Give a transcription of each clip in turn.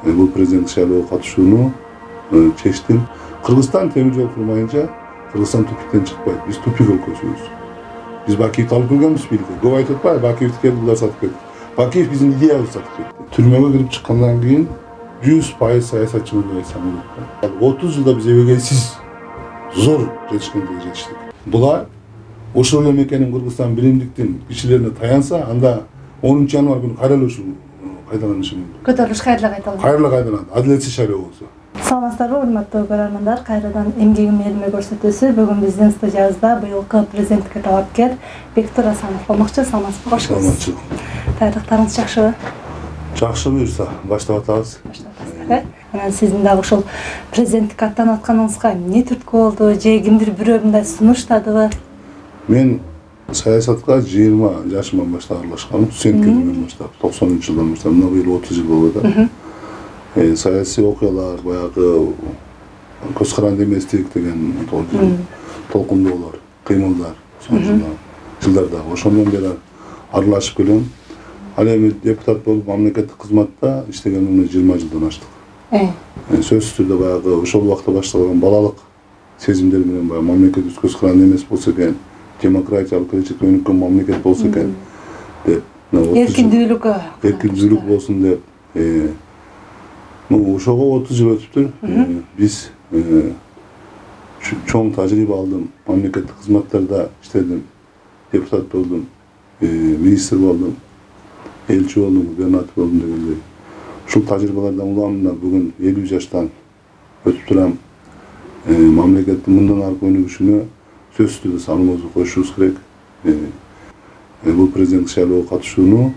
Bu prezident şайлоого катышууну чечтим. Кыргызстан темир жол курмайынча Кыргызстан тупиктен чыкпайт. Биз тупик өлкөсүбүз. Биз Бакиевди алып келгенбиз бийликке. Көп айтып атпайбы, Бакиевди келди, булар сатып кетти. Бакиев биздин идеябызды сатып кетти. Түрмөгө кирип чыккандан кийин 100% саясатчымын деп айтсам болот. 30 жылда биз эбегейсиз зор жетишкендикке жетиштик. Булар ошол эле мекенин Кыргызстан биримдиктин кишилерине таянса, анда 10 январ күнү кайра эле ушул кайталанышы мүмкүн. Көтөрүлүш кайра кайталанат. Кайра кайталанат. Адилетсиз шайлоо болсо. Саламатсыздарбы, урматтуу көрөрмандар? Кайрадан эмгегим элиме көрсөтүүсү. Бүгүн биздин студиябызда быйылкы президенттикке талапкер Бектур Асанов болмокчу. Саламатсызбы? Кош келиңиз. Саламатчылык. Даярдыктарыңыз жакшыбы? Жакшы буюрса, баштап атабыз. Анан сиздин дагы ушул президенттикке аттанып атканыңызга эмне түрткү болду? Же кимдир бирөө мындай сунуштадыбы? Мен саясатка 20 жашыман баштап аралашканмын. Студент кезимден баштап, 90-жылдан баштап, мына быйыл 30 жыл болуп атат. Саясий окуялар, баягы көз каранды эместик деген толкундоолор, кыймылдар, жылдарда ошондон бери аралашып келем. Ал эми депутат болуп мамлекеттик кызматта иштегениме 20 жылдан аштык. Сөзсүз түрдө баягы ошол убакта башталган балалык сезимдер менен баягы мамлекет көз каранды эмес болсо экен, демократиялык келечекке өнүккөн мамлекет болсо экен деп, эркиндүүлүк болсун деп, ошого 30 жыл өтүптүр. Биз чоң тажрыйба алдым, мамлекеттик кызматтарда иштедим, депутат болдум, министр болдум, элчи болдум, губернатор болдум дегендей. Ушул тажрыйбалардан уламда бүгүн 50 жаштан өтүп турам. Мамлекеттин мындан аркы өнүгүшүнө сөзсүз түрдө салымыбызды коюшубуз керек. Бул президенттик шайлоого катышууну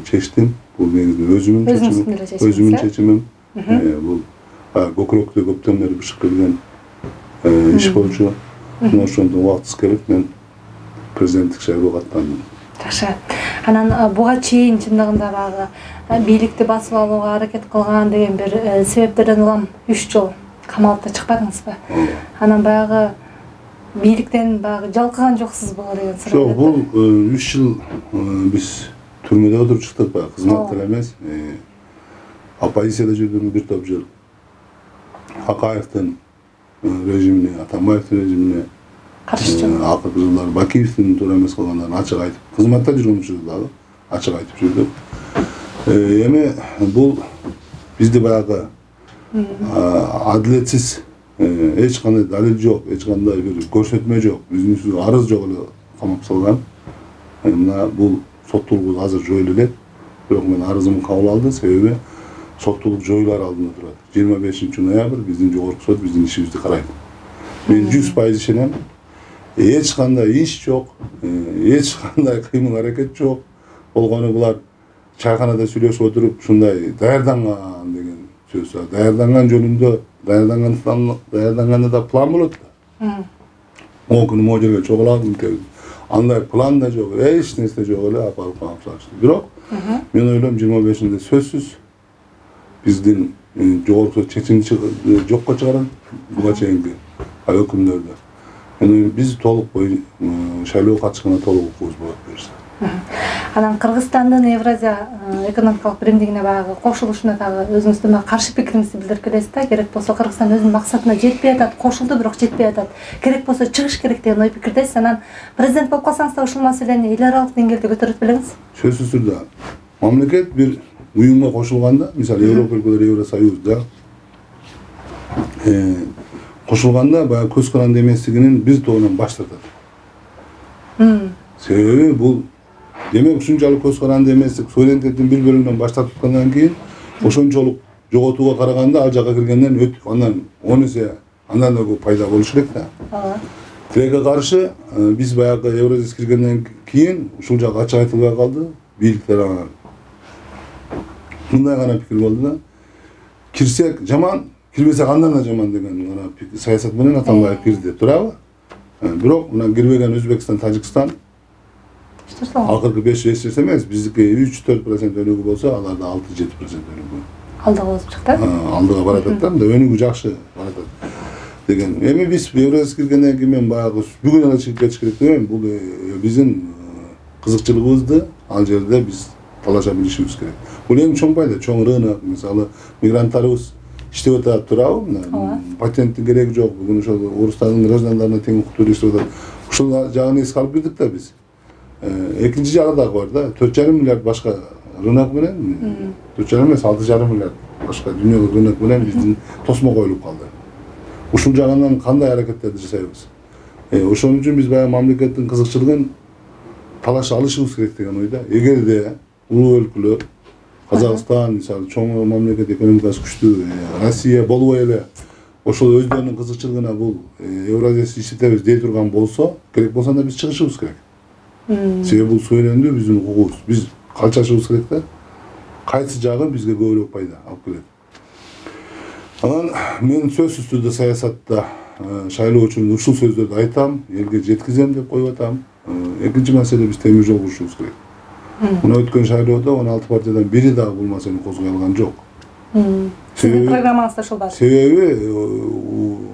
чечтим. Бул негизи өзүмдүн чечимим. Бул көкүрөктө көптөн бери бышып келген иш болчу. Ошондон убактысы келип мен президенттик шайлоого аттандым. Жакшы. Анан буга чейин чындыгында баягы бийликти басып алууга аракет кылган деген бир себептерден улам 3 жыл камалып да чыкпадыңызбы? Анан баягы бийликтен баягы жалкыган жоксузбу деген суроо. Жок, бул 3 жыл биз түрмөдө отуруп чыктык, баягы кызматтар эмес. Оппозицияда жүрдүм бир топ жыл. Акаевдин режимине, Атамбаевдин режимине каршы акыркы жылдары Бакиевдин туура эмес кылгандарын ачык айтып, кызматта жүргөн учурдагы ачык айтып жүрдүк. Эми бул бизде баягы адилетсиз, эч кандай далил жок, эч кандай бир көрсөтмө жок, биздин үстүбүзгө арыз жок эле камап салган. Мына бул соттуулук азыр жоюла элек, бирок мен арызымды кабыл алды, себеби соттуулук жоюлар алдында турат. 25 ноябрь биздин жогорку сот биздин ишибизди карайт. Мен 100% ишенем. Эч кандай иш жок, эч кандай кыймыл аракет жок. Болгону булар чайканада сүйлөшүп отуруп ушундай даярданган деген сөз. Даярданган жөнүндө, даярданганда да план болот да. Могу күнү могу жерге чогулагым келди. Андай план да жок, эч нерсе жок эле апарып камап салышты. Бирок мен ойлойм 25-inde сөзсүз биздин жогорку сот чечимди жокко чыгарат буга чейинки өкүмдөрдө. Биз толук шайлоого катышканга толук укугубуз болот берсе. Анан Кыргызстандын Евразия экономикалык биримдигине баягы кошулушуна дагы өзүңүздүн каршы пикириңизди билдирип келесиз да. Керек болсо Кыргызстан өзүнүн максатына жетпей атат, кошулду бирок жетпей атат. Керек болсо чыгыш керек деген ой пикирдесиз. Анан президент болуп калсаңыз да ушул маселени эл аралык деңгээлде көтөрөт белеңиз. Сөзсүз түрдө мамлекет бир уюмга кошулганда, мисалы Европа өлкөлөрү Евросоюзда кошулганда баягы көз каранды эместигинин бир тобунан баш тартат. Себеби бул демек ушунчалык көз каранды эместик суверенитеттин бир бөлүгүнөн баш тарткандан кийин ошончолук жоготууга караганда ал жакка киргенден андан 10 эсе андан да көп пайда болуш керек да. Тилекке каршы биз баягы Евразияга киргенден кийин ушул жак ачык айтылбай калды. Бийликтер анан мындай гана пикир болду да. Кирсек жаман, кирбесек андан да жаман деген гана саясат менен Атамбаев кирди, туурабы? Бирок мына кирбеген Өзбекстан, Тажикстан акыркы 5-6 эмес, биздики 3-4% өнүгүү болсо, аларда 6-7% өнүгүү. Алдыга болуп чыкты. Алдыга баратат да, өнүгүү жакшы баратат. деген. Эми биз Евразияга киргенден кийин мен баягы бүгүн эле чыгып кетиш керек дейм. Бул биздин кызыкчылыгыбызды ал жерде биз талаша билишибиз керек. Бул эң чоң пайда, чоң рынок. Мисалы, мигранттарыбыз иштеп атат турабы? Патенттин кереги жок. Бүгүн ошол Орустардын граждандарына тең укуктуу иштеп атат. Ушул жагын эске алып кирдик да биз. Экинчи жагы дагы бар да. 4,5 миллиард башка рынок менен, 4,5 эмес, 6,5 миллиард башка дүйнөлүк рынок менен биздин тосмо коюлуп калды. Ушул жагынан кандай аракеттерди жасайбыз? Ошон үчүн биз баягы мамлекеттин кызыкчылыгын талаша алышыбыз керек деген ойда. Эгерде улуу өлкөлөр, Казакстан, мисалы, чоң мамлекет, экономикасы күчтүү, Россия болбой эле ошол өздөрүнүн кызыкчылыгына бул Евразияны иштетебиз дей турган болсо, керек болсо да биз чыгышыбыз керек. Себеби бул суверендүү биздин укугубуз. Биз калчашыбыз керек да. Кайсы жагы бизге көбүрөөк пайда алып келет. Анан мен сөзсүз түрдө саясатта шайлоо үчүн ушул сөздөрдү айтам, элге жеткизем деп коюп атам. Экинчи маселе биз темир жол курушубуз керек. Мына өткөн шайлоодо 16 партиядан бири дагы бул маселени козгой алган жок. Сиздин программаңызда ошол бар. Себеби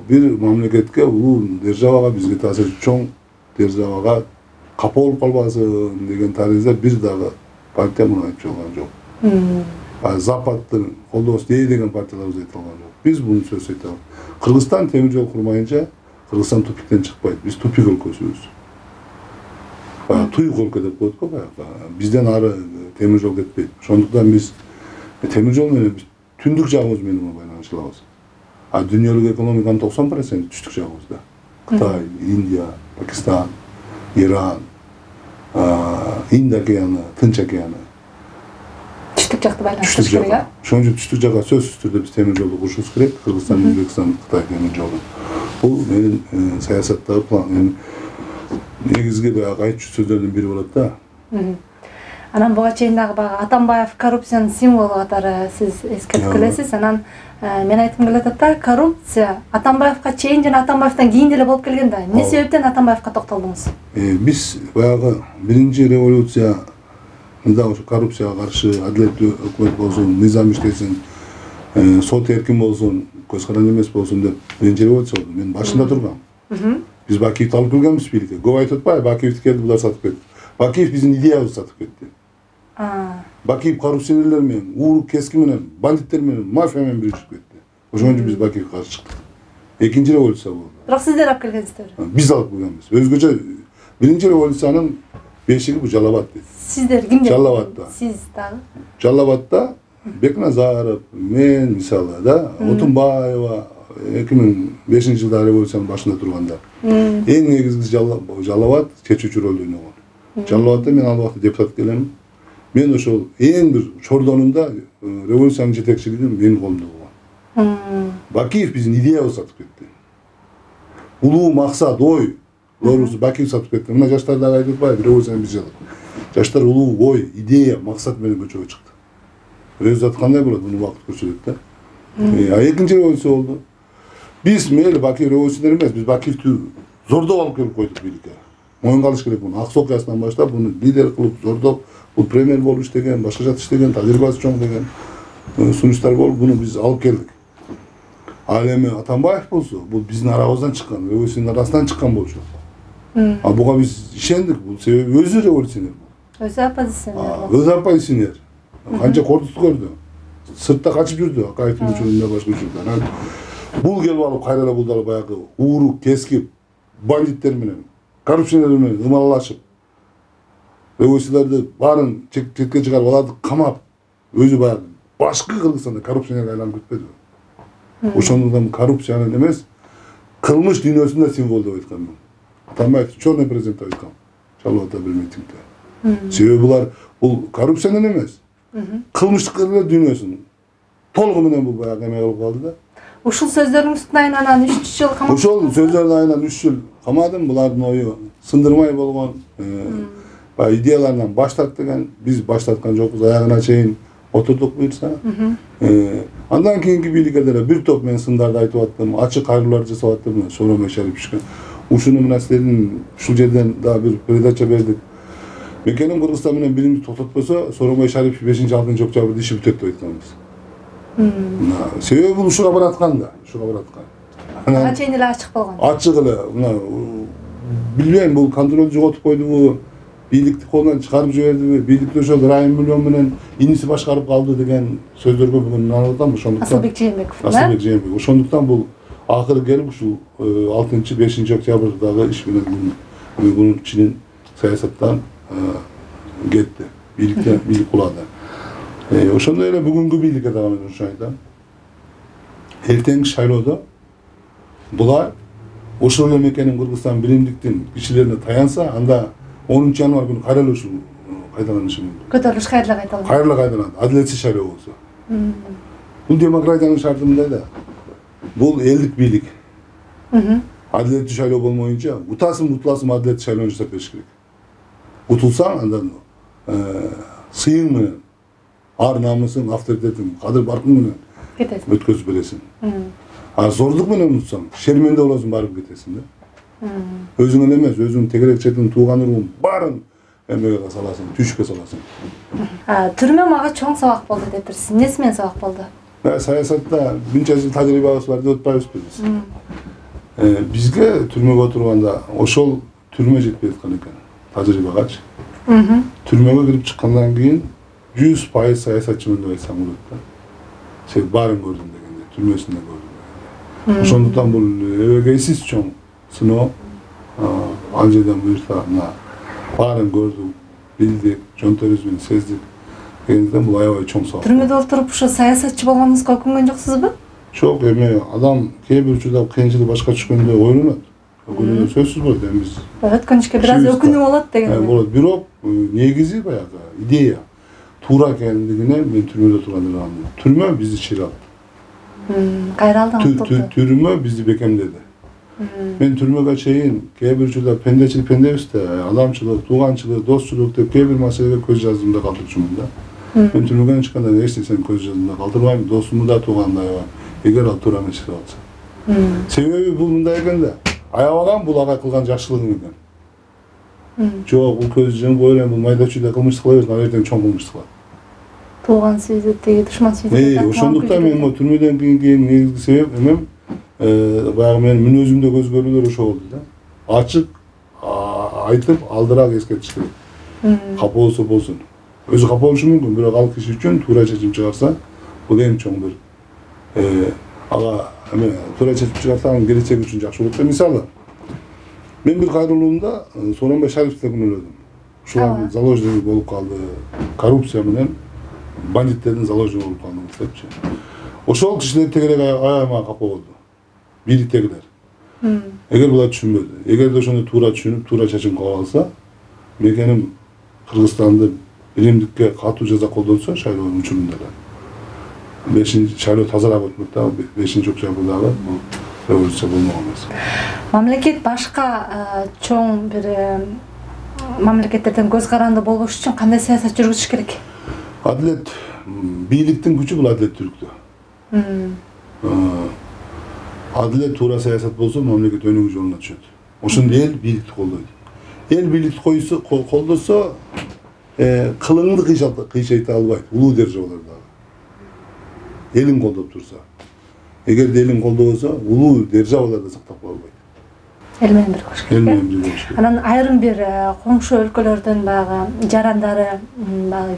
бир мамлекетке, улуу державага, бизге таасири чоң державага капа болуп калбасын деген таризде бир дагы партия муну айтып алган жок. Западтын колдоосу дей деген партияларыбыз айтып алган жок. Биз буну сөз айтабыз. Кыргызстан темир жол курмайынча Кыргызстан тупиктен чыкпайт. Биз тупик өлкөсүбүз. Туюк өлкө деп коет го баягы. Бизден ары темир жол кетпейт. Ошондуктан биз темир жол менен түндүк жагыбыз менен байланыштырабыз. Дүйнөлүк экономиканын 90% түштүк жагыбызда. Кытай, Индия, Пакистан, Иран, Инд океаны, Тынч океаны. Түштүк жакты байланыштырыш керек. Ошон үчүн түштүк жакка сөзсүз түрдө биз темир жолду курушубуз керек. Кыргызстан, Өзбекстан, Кытай темир жолу. Бул менин саясаттагы план. Негизги баягы айтчу сөздөрдүн бири болот да. Анан буга чейин дагы баягы Атамбаев коррупциянын символу катары сиз эскертип келесиз. Анан мен айткым келип атат да, коррупция Атамбаевка чейин жана Атамбаевтан кийин деле болуп келген да. Эмне себептен Атамбаевка токтолдуңуз? Биз баягы биринчи революция мында ошо коррупцияга каршы адилеттүү өкмөт болсун, мыйзам иштесин, сот эркин болсун, көз каранды эмес болсун деп биринчи революция болду. Мен башында тургам. Биз Бакиевди алып келгенбиз бийликке. Көп айтып атпайбы, Бакиевди келди, булар сатып кетти. Бакиев биздин идеябызды сатып кетти. Бакиев коррупционерлер менен, ууру кески менен, бандиттер менен, мафия менен биришип кетти. Ошон үчүн биз Бакиевге каршы чыктык. Экинчи революция болду. Бирок сиздер алып келгенсиздер. Биз алып келгенбиз. Өзгөчө биринчи революциянын бешиги бул Жалал абад дейт. Сиздер кимдер? Жалал абадда. Сиз дагы? Жалал абадда Бекназаров, мен мисалы да, Отунбаева 2005-жылда революциянын башында тургандар. Эң негизгиси Жалал абад чечүүчү ролду ойногон. Жалал абадда мен ал убакта депутат келем. Мен ошол эң бир чордонунда революциянын жетекчилиги менин колумда болгон. Бакиев биздин идеябызды сатып кетти. Улуу максат, ой, Лорусу Бакиев сатып кетти. Мына жаштар дагы айтып атпайбы, революцияны биз жадык. Жаштар улуу ой, идея, максат менен көчөгө чыкты. Результат кандай болот, муну убакыт көрсөтөт да. Экинчи революция болду. Биз мейли Бакиев революционер эмес, биз Бакиевди зордоп алып келип койдук бийликке. Моюнга алыш керек муну. Аксы окуясынан баштап муну лидер кылып зордоп, бул премьер болуп иштеген, башка жакта иштеген, тажрыйбасы чоң деген сунуштар болуп, буну биз алып келдик. Ал эми Атамбаев болсо, бул биздин арабыздан чыккан, революциянын арасынан чыккан болчу. Буга биз ишендик, бул себеби өзү революционер. Өзү оппозиционер. Өзү оппозиционер. Канча кордукту көрдү. Сыртта качып жүрдү, Акаевдин учурунда башка учурда. Бул келип алып кайра бул дагы баягы ууру, кески бандиттер менен, коррупционерлер менен ымалашып, революцияларды баарын четке чыгарып, аларды камап, өзү баягы башкы Кыргызстанда коррупционерге айланып кетпеди. Ошондуктан коррупциянын эмес, кылмыш дүйнөсүндө символ деп айткан мен. Атамбаев черный президент деп айткан. Жалал абадда бир митингде. Себеби булар бул коррупциянын эмес, кылмыштыктар дүйнөсүн толугу менен бул баягы эме кылып калды да. Ушул сөздөрүңүздүн айынан 3 жыл камап. Ошол сөздөрдүн айынан 3 жыл камадым. Булардын ою сындырмай болгон, баягы идеяларынан баш тарт деген, биз баш тарткан жокпуз, аягына чейин отурдук буйрса. Андан кийинки бийликке деле бир топ мен сындарды айтып аттым, ачык кайрылуулар жасап аттым, Сооронбай Шариповичке. Ушуну мына силердин ушул жерден дагы бир передача бердик. Мекеним Кыргызстан менен биринчи токтотпосо, Сооронбай Шарипов 5-6 октябрда иши бүтөт деп айтканбыз. Себеби бул ушуга бараткан да, ушуга бараткан. Ага чейин эле ачык болгон. Ачык эле мына билбейм бул контролду жоготуп койдубу, бийликти колунан чыгарып жибердиби, бийликти ошол Райым Миллион менен иниси башкарып калды деген сөздөргө бүгүн инанып атам. Ошондуктан Асылбек Жээнбеков. Асылбек Жээнбеков. Ошондуктан бул акыры келип ушул 6-5 октябрдагы иш менен буну чынын саясаттан кетти. Бийлик кулады. Ошондой эле бүгүнкү бийликке дагы мен ушуну айтам. Эртеңки шайлоодо булар ошол эле мекенин Кыргызстан биримдиктин кишилерине таянса, анда 10 январь күнү кайра эле ушул кайталанышы мүмкүн. Көтөрүлүш кайра кайталат. Кайра кайталат. Адилетсиз шайлоо болсо. Бул демократиянын шарты мындай да. Бул элдик бийлик. Адилеттүү шайлоо болмоюнча, утасың утуласың адилеттүү шайлоо жасап бериш керек. Утулсаң андан сыйың менен, ар намысың, авторитетиң, кадыр баркың менен кетесиң. Өткөзүп бересиң. Зордук менен утсаң, шерменде болосуң, барып кетесиң да. Өзүң эле эмес, өзүң тегерек четиң, тууган уруң баарын эмеге саласың, түйшүккө саласың. Түрмө мага чоң сабак болду деп турсуз. Эмнеси менен сабак болду? Саясатта мынча жыл тажрыйбабыз бар деп атпайбызбы биз. Бизге түрмөгө отурганда ошол түрмө жетпей аткан экен, тажрыйбагачы. Түрмөгө кирип чыккандан кийин 100% саясатчымын деп айтсам болот да. Сен баарын көрдүм дегенде, түрмөсүндө көрдүм. Ошондуктан бул эбегейсиз чоң сыноо. Ал жерден буюрса баарын көрдүк, билдик, жонторубуз менен сездик. Дегенден бул аябай чоң сабак. Түрмөдө отуруп ошо саясатчы болгонуңузга өкүнгөн жоксузбу? Жок, эми адам кээ бир учурда кыйынчылык башка түшкөндө ойлонот. Өкүнүү сөзсүз болот, эми биз өткөн ишке бир аз өкүнүү болот деген. Болот, бирок негизи баягы идея туура экендигине мен түрмөдө турганда ырахман. Түрмө бизди чыйратты. Кайра алдың. Түрмө бизди бекемдеди. Мен түрмөгө чейин кээ бир учурда пендечилик пендебиз да, адамчылык, тууганчылык, досчулук деп кээ бир маселеге көз жаздымда калтырчумун да. Мен түрмөгөн чыкканда эч нерсени көз жаздымда калтырбайм, досумду да тууганымды аябайм. Эгер ал туура эмес иштеп атса. Себеби бул мындай экен да. Аябаган бул ага кылган жакшылыгым экен. Жок, бул көз жумуп ойлойм, бул майда чүйдө кылмыштык кыла берсин, ал эртең чоң кылмыштык кылат. Тууган сүйдү, теги душман сүйдү. Ошондуктан мен түрмөдөн кийинки негизги себеп эмем баягы менин мүнөзүмдөгү өзгөрүүлөр ошол болду да. Ачык айтып, алдыраак эскертиш керек. Капа болсо болсун. Өзү капа болушу мүмкүн, бирок ал киши үчүн туура чечим чыгарса, бул эң чоң бир ага туура чечим чыгарсаң келечек үчүн жакшы болот да. Мисалы, мен бир кайрылуумда Сооронбай Шариповди күнөөлөдүм. Ушулардын заложниги болуп калды, коррупция менен бандиттердин заложниги болуп калды депчи. Ошол кишилер тегерек аябай капа болду. Бийликтегилер. Эгер булар түшүнбөдү, эгерде ошону туура түшүнүп, туура чечим кабыл алса, мекеним Кыргызстанды биримдикке катуу жаза колдонсо, шайлоонун учурунда да. 5-шайлоо тазараак өтмөк да, 5-октябрдагы бул революция болмогон эмес. Мамлекет башка чоң бир мамлекеттерден көз каранды болбош үчүн кандай саясат жүргүзүш керек? Адилет, бийликтин күчү бул адилеттүүлүктө. Адилет туура саясат болсо, мамлекет өнүгүү жолуна түшөт. Ошондо эл бийликти колдойт. Эл бийликти колдосо, кылыңды кыйшайта албайт, улуу державалар дагы. Элин колдоп турса. Эгерде элин колдобосо, улуу державалар да сактап кала албайт. Эл менен бирге болуш керек. Эл менен бирге болуш керек. Анан айрым бир коңшу өлкөлөрдүн баягы жарандары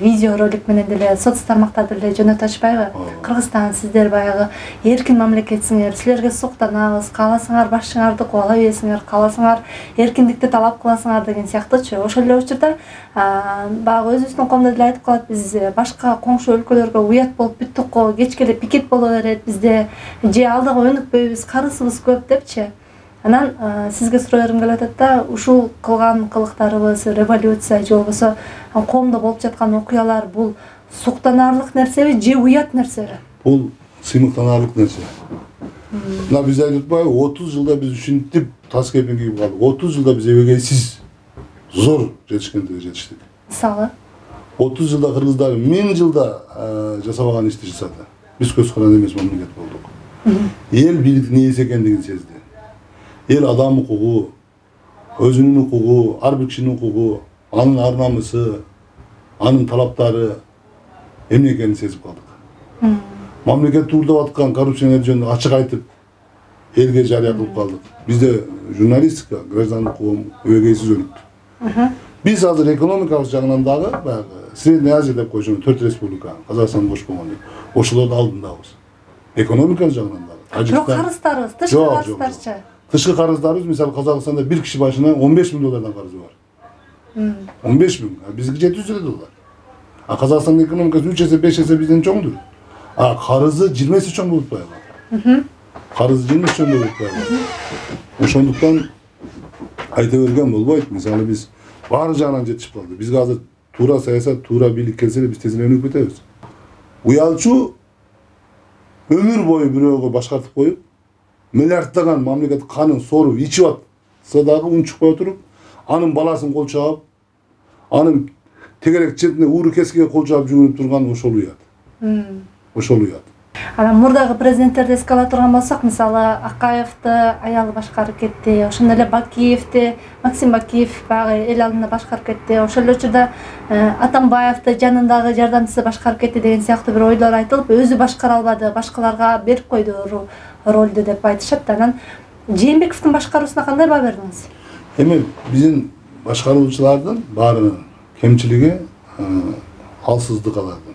видео ролик менен деле соц тармактарда деле жөнөтүп атышпайбы? Кыргызстан сиздер баягы эркин мамлекетсиңер, силерге суктанабыз, кааласаңар башчыңарды кубала бересиңер, кааласаңар эркиндикти талап кыласыңар деген сыяктуучу. Ошол эле учурда баягы өзүбүздүн коомдо деле айтып калат, биз башка коңшу өлкөлөргө уят болуп бүттүк го, кечке эле пикет боло берет, бизде же алдыга өнүкпөйбүз, карысыбыз көп депчи. Анан сизге суроо бергим келип атат да, ушул кылган кылыктарыбыз, революция же болбосо коомдо болуп жаткан окуялар бул суктанарлык нерсеби же уят нерсеби? Бул сыймыктанарлык нерсе. Мына биз айтып атпайбы, 30 жылда биз ушинтип тас кепин кийип калдык. 30 жылда биз эбегейсиз зор жетишкендерге жетиштик. Мисалы 30 жылда кыргыздар 1000 жылда жасабаган ишти жасады. Биз көз каранды эмес мамлекет болдук. Эл бийликтин ээси экендигин сезди. Эл адам укугу, өзүнүн укугу, ар бир кишинин укугу, анын ар намысы, анын талаптары эмне экенин сезип калдык. Мамлекет туурдап аткан коррупциялар жөнүндө ачык айтып, Elge жарыя кылып калдык. Бизде журналистика, граждандык коом өбөгөйсүз өнүктү. Биз азыр экономикалык жагынан дагы баягы Средний Азия деп койшун 4 республика, Казакстан бош болгон. Ошолордун алдындабыз. Экономикалык жагынан дагы. Бирок карыздарыбыз, тышкы карыздарчы. Тышкы карыздарыбыз мисалы Казакстанда bir kişi başına 15 bin dolardan karızı var. 15 bin. Bizimki 700 lira dolar. Kazakistan'ın ekonomikası 3 есе 5 есе bizden çoğundur. Karızı 20'si çoğun bulup baylar. Karızı 20 çoğun bulup baylar. Oşonduktan ayta bergen bolboyt. Misалы biz бар жағынан жетишип калды. Бизге азыр туура саясат, туура бийлик келсе эле биз тезирээк өнүгүп кетебиз. Уялчу өмүр бою бирөөгө башкартып коюп, миллиарддаган мамлекет канын соруп ичип атса дагы үн чыкпай отуруп, анын баласын кол чаап, анын тегерек четине ууру кескиге кол чаап жүгүнүп турган ошол уят. Ошол уят. Анан мурдагы президенттерди эске ала турган болсок, мисалы Акаевди аялы башкарып кетти, ошондой эле Бакиевди, Максим Бакиев баягы эл алдында башкарып кетти, ошол эле учурда Атамбаевди жанындагы жардамчысы башкарып кетти деген сыяктуу бир ойлор айтылып, өзү башкара албады, башкаларга берип койду ролду деп айтышат. Анан Жээнбековдун башкаруусуна кандай баа бердиңиз? Эми биздин башкаруучулардын баарынын кемчилиги алсыздык алардын.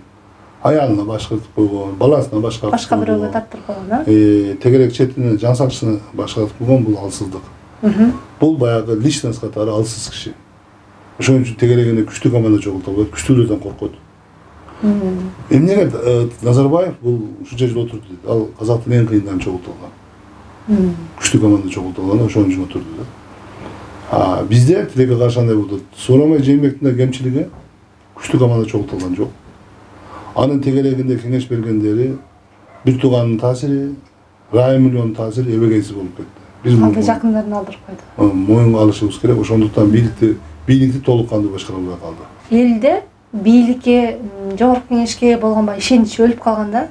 Аялына башкартып койгон, баласына башкартып башка бирөөгө тартып койгон, тегерек четине жан сакчысына башкартып койгон, бул алсыздык. Бул баягы личность катары алсыз киши. Ошон үчүн тегерегине күчтүү команда чогулта албайт, күчтүүлөрдөн коркот. Эмнеге Назарбаев бул ушунча жыл отурду дейт. Ал казактын эң кыйындан чогултулган. Күчтүү команда чогултулган, ошон үчүн отурду да. Бизде тилекке каршы андай болду. Сооронбай Жээнбековдун кемчилиги күчтүү команда чогултулган жок. Анын тегерегинде кеңеш бергендери бир тууганын таасири, Райым миллиондун таасири эбегейсиз болуп кетти. Биз муну жакындарын алдырып койду. Моюнга алышыбыз керек. Ошондуктан бийликти толук кандуу башкара албай калды. Элде бийликке, жогорку кеңешке болгон ишенич өлүп калганда,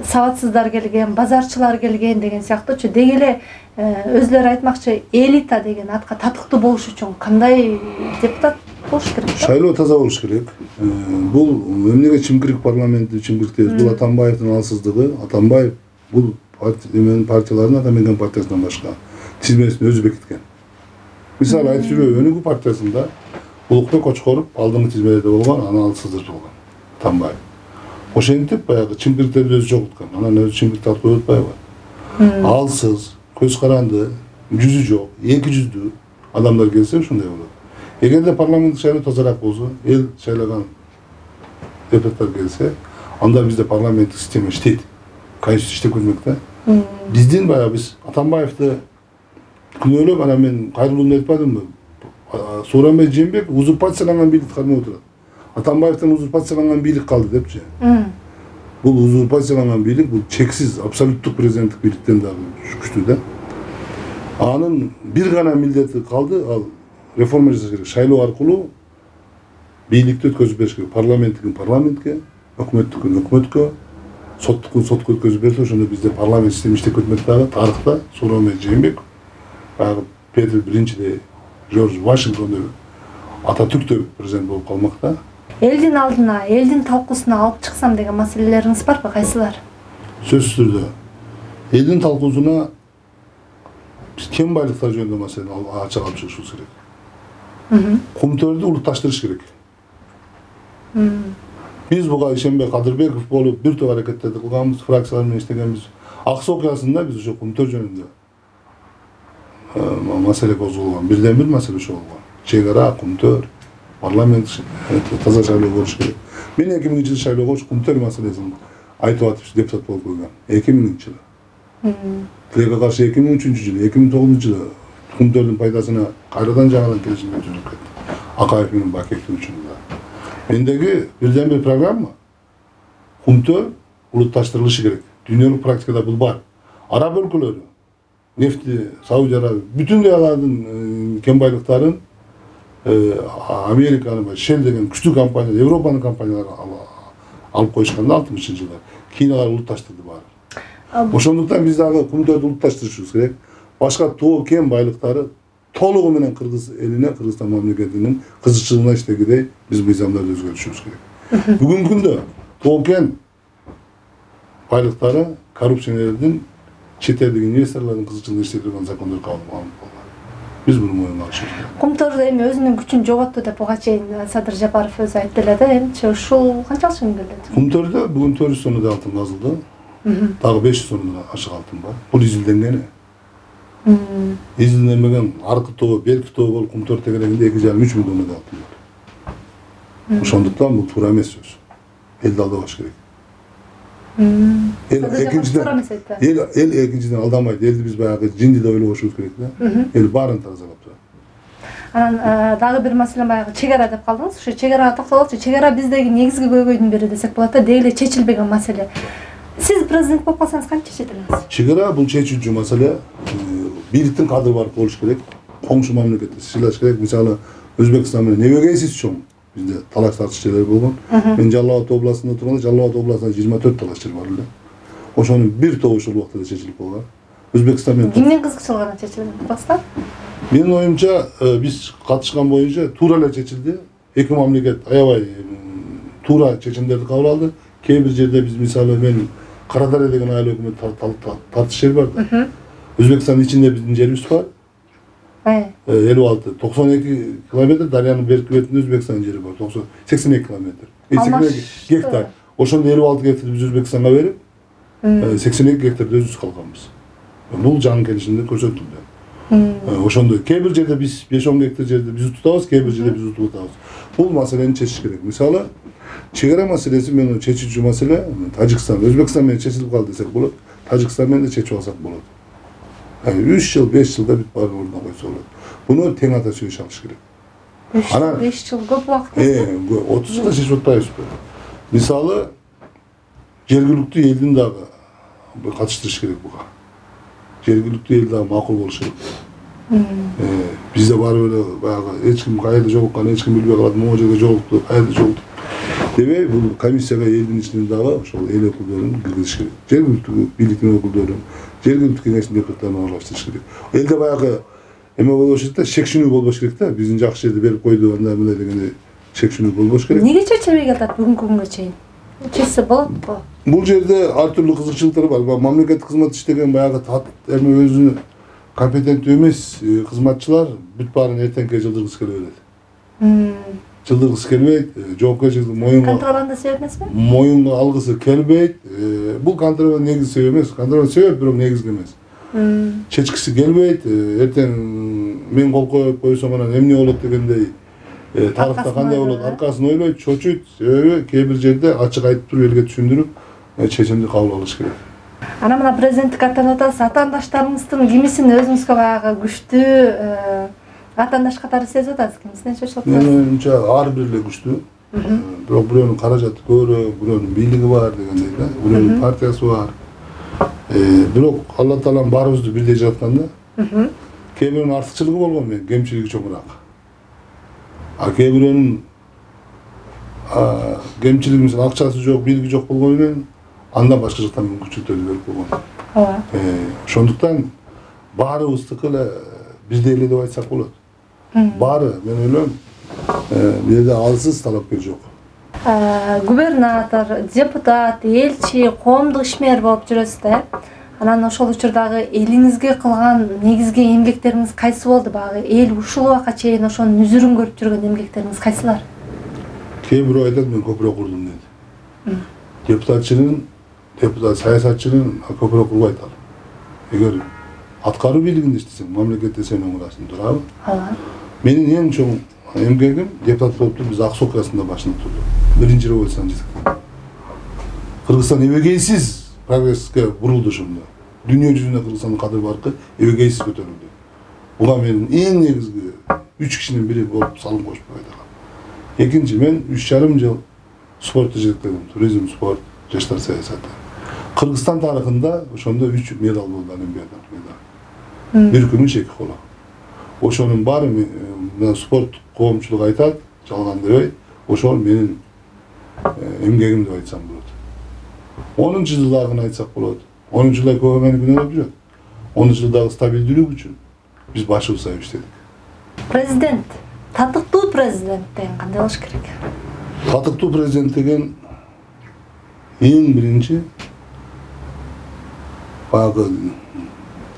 сабатсыздар келген, базарчылар келген деген сыяктуучу деги эле өзлөрү айтмакчы, элита деген атка татыктуу болуш үчүн кандай депутат болуш керек? Шайлоо таза болуш керек. Бул эмнеге чимкирик парламенти чимкириктебиз? Бул Атамбаевдин алсыздыгы. Атамбаев бул партиялардын ата менген партиясынан башка тизмесин өзү бекиткен. Мисалы айтып жүрөбү, Өнүгүү партиясында Улукбек Кочкоров алдыңкы тизмелерде болгон, анан алсыздыр болгон Атамбаев. Ошентип баягы чимкириктерди өзү чогулткан. Анан өзү чимкирикти алып коюп атпайбы? Алсыз, көз каранды, жүзү жок, эки жүздүү адамдар келсе ушундай болот. Эгерде парламенттик шайлоо тазараак болсо, эл шайлаган депутаттар келсе, анда бизде парламенттик система иштейт. Конституция иштеп кетмек да. Биздин баягы биз Атамбаевди күнөөлөп, анан мен кайрылууну айтпадымбы? Сооронбай Жээнбеков узурпацияланган бийликти кармап отурат. Атамбаевден узурпацияланган бийлик калды депчи. Бул узурпацияланган бийлик, бул чексиз, абсолюттук президенттик бийликтен дагы күчтүү да. Анын бир гана милдети калды, ал реформа жасаш керек. Шайлоо аркылуу бийликти өткөзүп бериш керек. Парламенттикин парламентке, өкмөттүкүн өкмөткө, соттукун сотко өткөзүп берсе, ошондо бизде парламент система иштеп кетмек дагы. Тарыхта Сооронбай Жээнбеков баягы Петр биринчидей, Жорж Вашингтондой, Ататүрктөй президент болуп калмак да. Элдин алдына, элдин талкуусуна алып чыксам деген маселелериңиз барбы? Кайсылар? Сөзсүз түрдө. Элдин талкуусуна биз кен байлыктар жөнүндө маселени ачык алып чыгышыбыз керек. Кумтөрдү улутташтырыш керек. Биз буга Ишенбек Кадырбеков болуп бир топ аракеттерди кылганбыз, фракциялар менен иштегенбиз. Аксы окуясында биз ошо Кумтөр жөнүндө маселе козголгон, бирден бир маселе ошо болгон. Чек ара, Кумтөр, парламент таза шайлоо болуш керек. Мен 2000-жылы шайлоого Кумтөр маселесин айтып атып депутат болуп келгем. 2000-жылы. Тилекке каршы 2003-жылы, 2009-жылы Кумтөрдүн пайдасына кайрадан жаңадан келишим түзүлүп кетти. Акаев менен Бакиевдин учурунда. Мендеги бирден бир программа Кумтөр улутташтырылышы керек. Дүйнөлүк практикада бул бар. Араб өлкөлөрү нефти, Саудия Арабия, бүтүндөй алардын кен байлыктарын Американын, Shell деген күчтүү компания, Европанын компаниялары алып коюшканда 60-жылдар. Кийин алар улутташтырды баары. Ошондуктан биз дагы Кумтөрдү улутташтырышыбыз керек. Башка тоо кен байлыктары толугу менен Кыргыз элине, Кыргызстан мамлекетинин кызыкчылыгына иштегидей биз мыйзамдарды өзгөртүшүбүз керек. Бүгүнкү күндө тоо кен байлыктары коррупционерлердин чет элдик инвесторлордун кызыкчылыгын иштетип закондор кабыл кылынып болгон. Биз буну моюнга алышыбыз керек. Кумтор эми өзүнүн күчүн жоготту деп буга чейин Садыр Жапаров өзү айтты эле да. Эмчи ушул канчалык чын келет? Кумтордо бүгүн 400 тоннадай алтын казылды. Дагы 500 тоннадай ашык алтын бар. Бул изилденгени. Изилденбеген аркы тоо, берки тоо болуп Кумтор тегерегинде 2,5-3 миң тоннадай алтын бар. Ошондуктан бул туура эмес сөз. Элди алдабаш керек. Эл экинчиден алдамайт. Элди биз баягы жиндиде ойлобошубуз керек да. Эл баарын тазалап турат. Анан дагы бир маселе баягы чек ара деп калдыңыз. Ушу чек арага токтололучу. Чек ара биздеги негизги көйгөйдүн бири десек болот да, деги эле чечилбеген маселе. Сиз президент болуп калсаңыз кантип чечет элеңиз? Чек ара бул чечүүчү маселе. Бийликтин кадыры бар болуш керек. Коңшу мамлекетти сыйлаш керек. Мисалы Өзбекстан менен небегейсиз чоң. Bizde talaş tartış şeyler bulgun. Ben Жалал Ат областында турганда, Жалал Ат областында 24 talaş жер бар эле. Ошонун бир тобу ушул убакта чечилип болгон. Өзбекстан менен кимдин кызыкчылыгына чечилген? Пакистан? Менин оюмча, биз катышкан боюнча туура эле чечилди. Эки мамлекет аябай туура чечимдерди кабыл алды. Кээ бир жерде биз мисалы мен Карадария деген айыл өкмөт тартыш жер бар да. Өзбекстандын ичинде биздин жерибиз бар. 56, 92 kilometre Daryanın berki betinde Özbekistan'ın yeri var. 82 kilometre. 82 hektar. Oşonda 56 hektar biz Özbekistan'a verip 82 hektarda özümüz kalkanımız. Bu canın gelişinde körsettildi. Oşonda key bir yerde biz 5-10 hektar yerde bizi tutabız, key bir yerde bizi tutabız. Bu meseleni çeşiş gerek. Mesela çegara meselesi men çeşici mesele Tacikistan, Özbekistan men çeşilip kaldı desek bolot. Tacikistan men de çeşiş alsak bolot. Yani 3 yıl, 5 yılda bir barın orada koysa olur. Bunu ten ata söylüş alış gerek. 5 yıl көп vaqt. 30 yılda çeşit otayız. Misalı, jergilükte eldin dağı katıştırış gerek buğa. Jergilükte el dağı makul boluş gerek. Bizde var öyle bayağı, hiç kim kayırda jolukkan, hiç kim bilbey kaladı, moğacada joluktu, kayırda joluktu. Debe bu komisyaya eldin içinin dağı, el okullarının girgiriş gerek. Jergilükte birlikten okulların, Жергиликтүү кеңештин депутаттарын аралаштырыш керек. Элде баягы эме болбош керек да, шекшинүү болбош керек да. Биздин жакшы жерди берип койду, анда мындай дегенде шекшинүү болбош керек. Неге чечилбей калат бүгүнкү күнгө чейин? Чечсе болотпу? Бул жерде ар түрлүү кызыкчылыктар бар. Мамлекеттик кызмат иштеген баягы эме өзүнүн компетенттүү эмес кызматчылар бүт баарын эртеңке жылдыргысы келе берет. Жылдыргысы келбейт, жоопкерчиликти моюнга контрабанда себеп эмеспи? Моюнга алгысы келбейт. Бул контрабанда негизи себеп эмес, контрабанда себеп, бирок негизги эмес. Чечкиси келбейт, эртең мен кол коюп койсом анан эмне болот дегендей тарыхта кандай болот, аркасын ойлойт, чочуйт. Себеби кээ бир жерде ачык айтып туруп элге түшүндүрүп чечимди кабыл алыш керек. Анан мына президенттикке аттанып атасыз, атаандаштарыңыздын кимисин өзүңүзгө баягы күчтүү атаандаш катары сезип атасыз, кимисине чечип атасыз? Мен оюмча ар бир эле күчтүү. Бирок бирөөнүн каражаты көбүрөөк, бирөөнүн бийлиги бар дегендей да, бирөөнүн партиясы бар. Бирок Алла Таалам баарыбызды бирдей жараткан да. Кээ бирөөнүн артыкчылыгы болгон менен, кемчилиги чоңураак. Кээ бирөөнүн кемчилиги мисалы акчасы жок, бийлиги жок болгону менен андан башка жактан мүмкүнчүлүктөрдү берип койгон. Ошондуктан баарыбыздыкы эле бирдей эле деп айтсак болот. Баары, мен ойлойм, бул жерде алсыз талапкер жок. Губернатор, депутат, элчи, коомдук ишмер болуп жүрөсүз да. Анан ошол учурдагы элиңизге кылган негизги эмгектериңиз кайсы болду? Багы эл ушул убакка чейин ошонун үзүрүн көрүп жүргөн эмгектериңиз кайсылар? Кээ бирөө айтат, мен көпүрөөк курдум дейт. Депутат, саясатчынын көпүрөөк курбайт ал. Эгер аткаруу бийлигинде иштесең, мамлекетте сен оңурасың, турабы? Менин эң чоң эмгегим депутат болуп туруп биз ак суу окуясында башында турдук. Биринчи революцияны жеткиздик. Кыргызстан эбегейсиз прогресске бурулду ошондо. Дүйнө жүзүнө Кыргызстандын кадыр баркы эбегейсиз көтөрүлдү. Буга менин эң негизги 3 кишинин бири болуп салым кошуп койдум. Экинчи, мен 3,5 жыл спортты жеткирдим. Туризм, спорт, жаштар саясаты. Кыргызстан тарыхында ошондо 3 медаль болду, Олимпиада медаль. Бир күнү 2 коло. Ошонун баары спорт коомчулук айтат, жалган дебей, ошол менин эмгегим деп айтсам болот. 10 жылдагын айтсак болот. 10 жылдай көп мени күнөөлөп жүрөт. 10 жылдагы стабилдүүлүк үчүн биз башыбыз сайып иштедик. Президент, татыктуу президент деген кандай болуш керек? Татыктуу президент деген эң биринчи баягы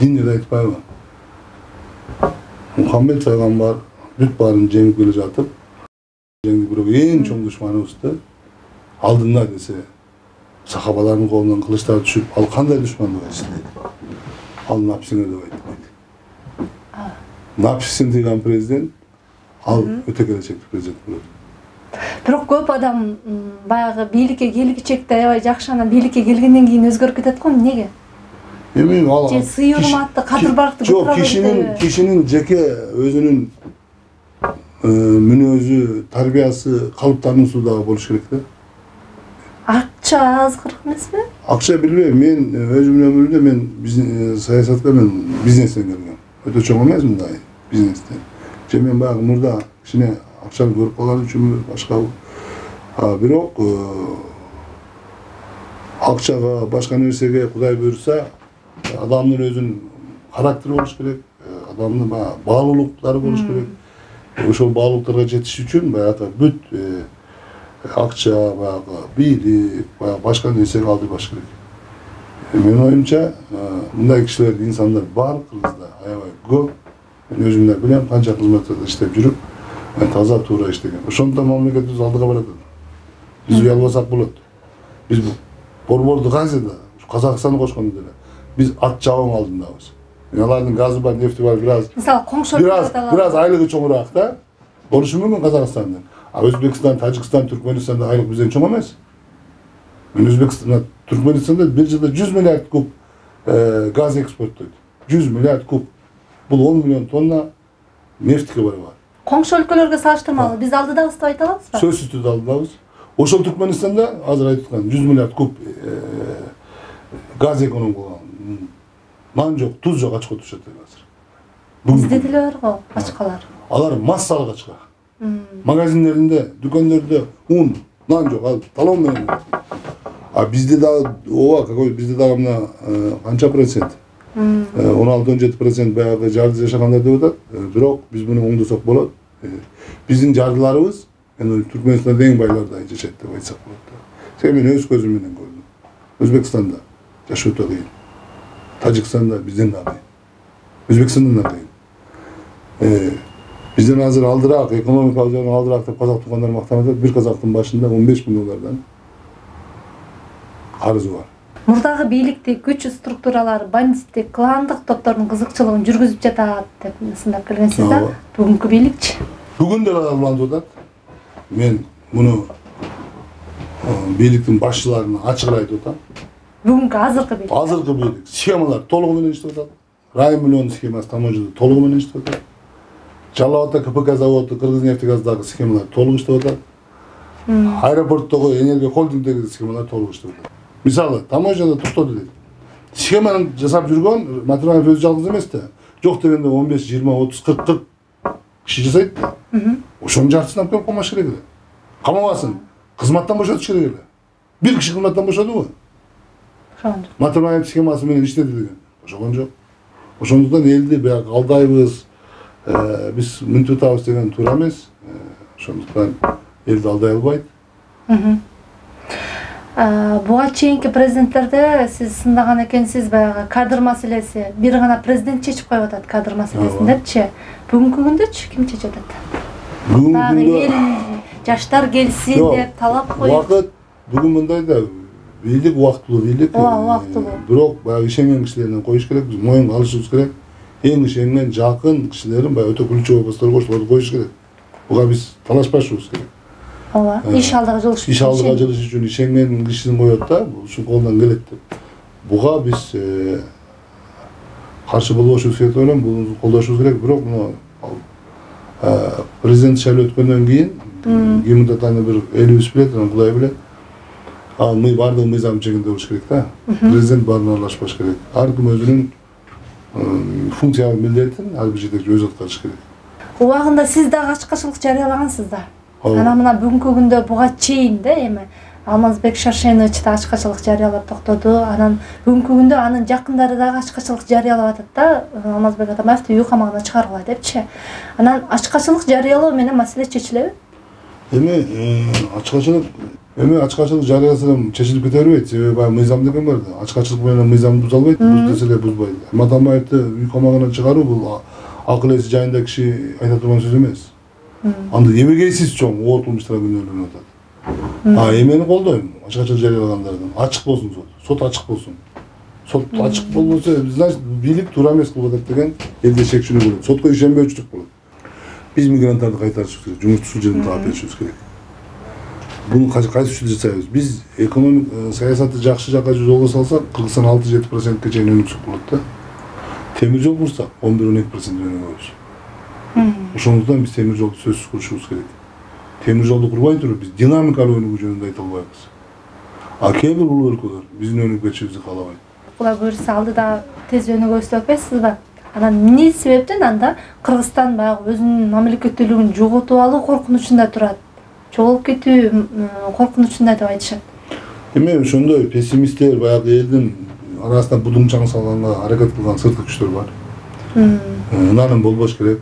dinleri айтпайбы. Muhammed Peygamber büt barın jеңип келе жатып, жеңди бирок эң чоң душманыбызды алдында десе, сахабалардын колунан кылычтар түшүп, ал кандай душмандык айтсын дейт. Ал напсиңе деп айтты. Напсисин тийген президент, ал өтө келечектик президент болот. Бирок көп адам баягы бийликке келгичекте аябай жакшы, анан бийликке келгенден кийин өзгөрүп кетет го, эмнеге? Эми ал сый урматты, кадыр-баракты көп кишинин жеке өзүнүн мүнөзү, тарбиясы, калыптарынын дагы болуш керек да. Акча азгырык эмеспи? Акча билбейм, мен өзүмдүн өмүрүмдө мен саясатка мен бизнестен келгем. Өтө чоң эмес мындай бизнестен. Же мен баягы мурда кичине акчаны көрүп калган үчүнбү, башкабы. Бирок акчага, башка нерсеге Кудай буйрса, адамдын өзүнүн характери болуш керек, адамдын баалуулуктары болуш керек. Ошол баалуулуктарга жетиш үчүн баягы бүт акча, баягы бийлик, башка нерсеге алдырбаш керек. Менин оюмча, мындай кишилер, инсандар бар Кыргызда, аябай көп. Мен өзүм да билем, канча кызматта иштеп жүрүп, таза туура иштеген. Ошондон мамлекетибиз алдыга барат. Биз уялбасак болот. Биз борборду кайсыда, Казакстанды кошкондо деле. Биз ат жабың алдындабыз. Алардын газы бар, нефти бар, мисалы коңшу бираз айлыгы чоңураак да. Болушу мүмкүн Казакстандын. Өзбекстан, Тажикстан, Түркмөнстанда айлык бизден чоң эмес. Мен Өзбекстанда, Түркмөнстанда бир жылда 100 миллиард куб газ экспорттойт. 100 миллиард куб. Бул 10 миллион тонна нефтке бар. Коңшу өлкөлөргө салыштырмалуу биз алдыдабыз деп айта аласызбы? Сөзсүз түрдө алдыдабыз. Ошол Түркмөнстанда азыр айтып аткан 100 миллиард куб газ эконом кылган. Нан жок, туз жок, ачка отурушат азыр. Бизде деле бар го ачкалар. Алар массалык ачка. Магазиндеринде, дүкөндөрдө un, нан жок, ал талон менен. Бизде дагы ооба, какой бизде дагы мына канча процент? 16-17% баягы жарды жашагандар деп атат. Бирок биз муну оңдосок болот. Биздин жардыларыбыз Түркмөнстанда эң байларда жашайт деп айтсак болот. Мен өз көзүм менен көрдүм. Өзбекстанда жашоо өтө кыйын. Тажикстанда бизден да кыйын. Өзбекстандан да кыйын. Бизден азыр алдыраак, экономикалык жактан алдыраак деп казак тукгандар мактанып атат. Бир казактын башында 15 миң доллардан карызы бар. Мурдагы бийликтик күч структуралары бандиттик, кландык топтордун кызыкчылыгын жүргүзүп жатат деп сындап келгенсиз да. Бүгүнкү бийликчи? Бүгүн деле алып атат. Мен муну бийликтин башчыларына ачык айтып атам. Бүгүнкү азыркы бийлик. Азыркы бийлик схемалар толугу менен иштеп атат. Райым миллион схемасы таможняда толугу менен иштеп атат. Жалал Абадта КПК заводу, Кыргызнефтегаздагы схемалар толук иштеп атат. Аэропорттогу энергия холдингдеги схемалар толук иштеп атат. Мисалы, таможняда токтоду дейт. Схеманы жасап жүргөн Матраев өзү жалгыз эмес да. Жок дегенде 15, 20, 30, 40 киши жасайт да. Ошонун жартысын алып келип камаш керек эле. Камабасын. Кызматтан бошотуш керек эле. Бир киши кызматтан бошодубу? Ошондо. Матраев схемасы менен иштеди деген. Ошогон жок. Ошондуктан элди баягы алдайбыз, биз мынтип атабыз деген туура эмес. Ошондуктан элди алдай албайт. Буга чейинки президенттерде сиз сындаган экенсиз, баягы кадр маселеси. Бир гана президент чечип коюп атат кадр маселесин депчи. Бүгүнкү күндөчү ким чечип атат? Бүгүнкү күндө жаштар келсин деп талап коюп. Убакыт бүгүн мындай да бийлик убактылуу бийлик. Убактылуу. Бирок баягы ишенген кишилерден коюш керек, биз моюнга алышыбыз керек. Эң ишенген жакын кишилерин баягы өтө ключевой постторго коюш керек. Буга биз талашпашыбыз керек. Ооба, иш алдыга жылыш үчүн ишенген кишини коет да, ушул колунан келет деп. Буга биз каршы болбошубуз керек деп ойлойм, буну колдошубуз керек. Бирок мына президент шайлоо өткөндөн кийин кимди таны бир элибиз билет, анан Кудай билет. Мы бардыгы мыйзам чегинде болуш керек да. Президент баарына аралашпаш керек. Ар ким өзүнүн функциялык милдетин ар бир жетекчи өзү аткарыш керек. Убагында сиз дагы ачкачылык жарыялагансыз да. Анан мына бүгүнкү күндө буга чейин да эми Алмазбек Шаршенович да ачкачылык жарыялап токтоду. Анан бүгүнкү күндө анын жакындары дагы ачкачылык жарыялап атат да. Алмазбек Атамбаевди үй камагына чыгаргыла депчи. Анан ачкачылык жарыялоо менен маселе чечилеби? Эми ачкачылык Эми ачкачылык жарыясам чечилип кете бербейт. Себеби баягы мыйзам деген бар да. Ачкачылык менен мыйзамды буза албайт, буз десе эле бузбайт. Атамбаевди үй камагынан чыгаруу бул акыл эси жайында киши айта турган сөз эмес. Анда эбегейсиз чоң оор кылмыштар күнөөлөнүп атат. Эмени колдойм, ачкачылык жарыялагандардын. Ачык болсун сот. Сот ачык болсун. Сот ачык болбосо, значит, бийлик туура эмес кылып атат деген элде шек-шүбө болот. Сотко ишенбөөчүлүк болот. Биз мигранттарды кайтарышыбыз керек, жумуштуу жерин таап беришибиз керек. Буну кайсы үчүн жасайбыз? Биз экономик саясатты жакшы жакка жолго салсак, Кыргызстан 6-7%ке чейин өнүксөк болот да. Темир жол курсак 11-12% өнүгөбүз. Ошондуктан биз темир жолду сөзсүз курушубуз керек. Темир жолду курбай туруп биз динамикалуу өнүгүү жөнүндө айта албайбыз. Кээ бир улуу өлкөлөр биздин өнүгүп кетишибизди каалабайт. Кудай буюрса алдыда тез өнүгөбүз деп атпайсызбы? Анан эмне себептен анда Кыргызстан баягы өзүнүн мамлекеттүүлүгүн жоготуп алуу коркунучунда турат? Жоголуп кетүү коркунучунда деп айтышат. Эми ошондой пессимисттер баягы элдин арасына будуңчаң салганга аракет кылган сырткы күчтөр бар. Ынанын болбош керек.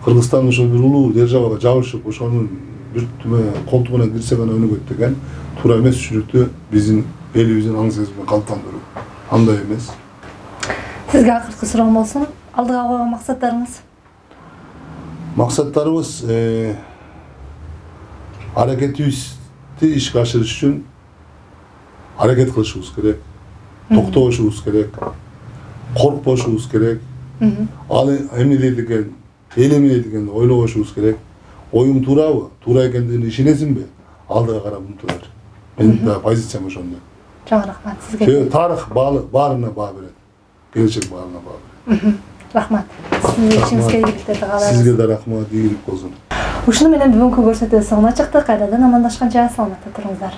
Кыргызстан ошол бир улуу державага жабышып, ошонун бир колтугуна кирсе гана өнүгөт деген туура эмес түшүнүктү биздин элибиздин аң сезимине калыптандыруу. Андай эмес. Сизге акыркы суроом болсун. Алдыга койгон максаттарыңыз? Максаттарыбыз аракетибизди ишке ашырыш үчүн аракет кылышыбыз керек. Токтобошубуз керек. Коркпошубуз керек. Ал эмне деген, эл эмне деген ойлобошубуз керек. Оюң туурабы? Туура экендигине ишенесиңби? Алдыга карап умтула бер. Менин да позициям ошондой. Чоң рахмат сизге. Тарых баарына баа берет. Келечек баарына баа берет. Рахмат. Сиздин ишиңизге ийгиликтерди каалайбыз. Сизге да рахмат, ийгилик болсун. Ушуну менен бүгүнкү көрсөтүү соңуна чыкты. Кайрадан амандашканча саламатта туруңуздар.